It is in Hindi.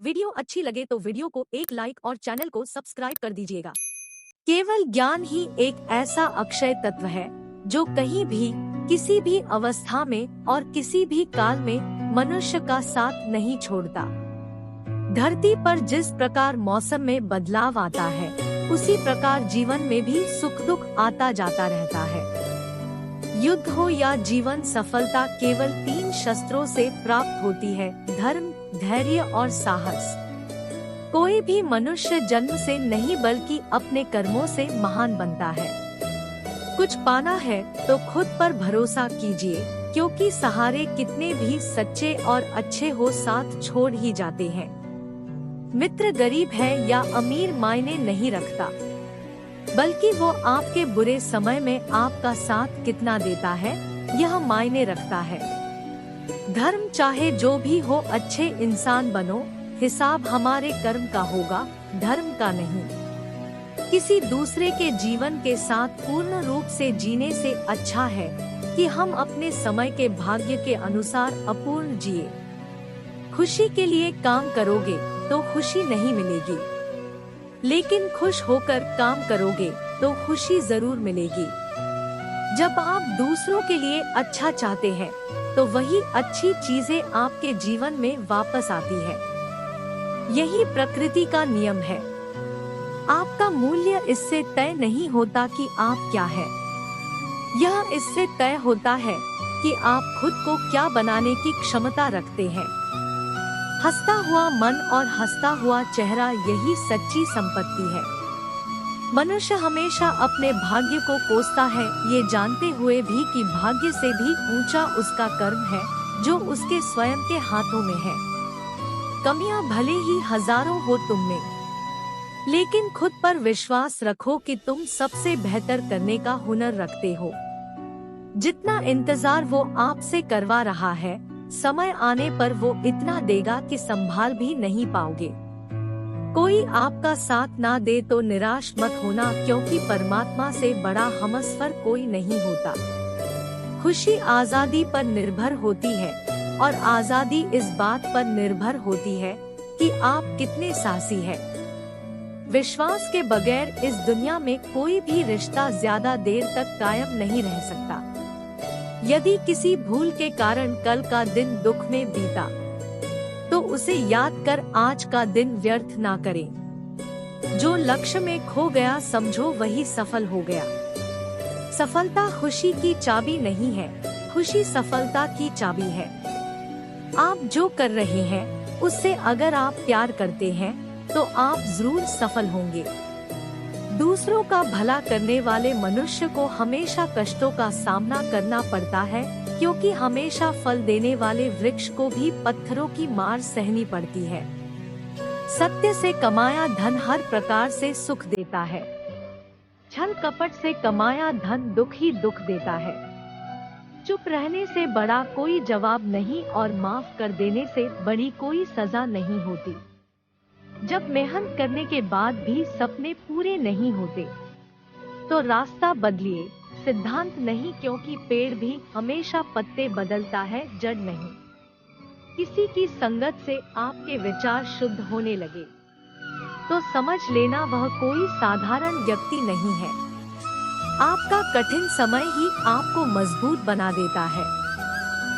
वीडियो अच्छी लगे तो वीडियो को एक लाइक और चैनल को सब्सक्राइब कर दीजिएगा। केवल ज्ञान ही एक ऐसा अक्षय तत्व है जो कहीं भी, किसी भी अवस्था में और किसी भी काल में मनुष्य का साथ नहीं छोड़ता। धरती पर जिस प्रकार मौसम में बदलाव आता है, उसी प्रकार जीवन में भी सुख दुख आता जाता रहता है। युद्ध हो या जीवन सफलता केवल 3 शस्त्रों से प्राप्त होती है: धर्म, धैर्य और साहस। कोई भी मनुष्य जन्म से नहीं बल्कि अपने कर्मों से महान बनता है। कुछ पाना है तो खुद पर भरोसा कीजिए, क्योंकि सहारे कितने भी सच्चे और अच्छे हो साथ छोड़ ही जाते हैं। मित्र गरीब है या अमीर मायने नहीं रखता, बल्कि वो आपके बुरे समय में आपका साथ कितना देता है यह मायने रखता है। धर्म चाहे जो भी हो, अच्छे इंसान बनो, हिसाब हमारे कर्म का होगा, धर्म का नहीं। किसी दूसरे के जीवन के साथ पूर्ण रूप से जीने से अच्छा है कि हम अपने समय के भाग्य के अनुसार अपूर्ण जिए। खुशी के लिए काम करोगे तो खुशी नहीं मिलेगी, लेकिन खुश होकर काम करोगे तो खुशी जरूर मिलेगी। जब आप दूसरों के लिए अच्छा चाहते हैं तो वही अच्छी चीजें आपके जीवन में वापस आती है। यही प्रकृति का नियम है। आपका मूल्य इससे तय नहीं होता कि आप क्या है, यह इससे तय होता है कि आप खुद को क्या बनाने की क्षमता रखते हैं। हंसता हुआ मन और हंसता हुआ चेहरा, यही सच्ची संपत्ति है। मनुष्य हमेशा अपने भाग्य को कोसता है, ये जानते हुए भी कि भाग्य से भी ऊंचा उसका कर्म है जो उसके स्वयं के हाथों में है। कमियां भले ही हजारों हो तुम में, लेकिन खुद पर विश्वास रखो कि तुम सबसे बेहतर करने का हुनर रखते हो। जितना इंतजार वो आपसे करवा रहा है, समय आने पर वो इतना देगा कि संभाल भी नहीं पाओगे। कोई आपका साथ ना दे तो निराश मत होना, क्योंकि परमात्मा से बड़ा हमसफर कोई नहीं होता। खुशी आजादी पर निर्भर होती है, और आजादी इस बात पर निर्भर होती है कि आप कितने साहसी हैं। विश्वास के बगैर इस दुनिया में कोई भी रिश्ता ज्यादा देर तक कायम नहीं रह सकता। यदि किसी भूल के कारण कल का दिन दुख में बीता, तो उसे याद कर आज का दिन व्यर्थ ना करें। जो लक्ष्य में खो गया समझो वही सफल हो गया। सफलता खुशी की चाबी नहीं है, खुशी सफलता की चाबी है। आप जो कर रहे हैं उससे अगर आप प्यार करते हैं तो आप जरूर सफल होंगे। दूसरों का भला करने वाले मनुष्य को हमेशा कष्टों का सामना करना पड़ता है, क्योंकि हमेशा फल देने वाले वृक्ष को भी पत्थरों की मार सहनी पड़ती है। सत्य से कमाया धन हर प्रकार से सुख देता है, छल कपट से कमाया धन दुख ही दुख देता है। चुप रहने से बड़ा कोई जवाब नहीं, और माफ कर देने से बड़ी कोई सजा नहीं होती। जब मेहनत करने के बाद भी सपने पूरे नहीं होते तो रास्ता बदलिए, सिद्धांत नहीं, क्योंकि पेड़ भी हमेशा पत्ते बदलता है, जड़ नहीं। किसी की संगत से आपके विचार शुद्ध होने लगे तो समझ लेना वह कोई साधारण व्यक्ति नहीं है। आपका कठिन समय ही आपको मजबूत बना देता है।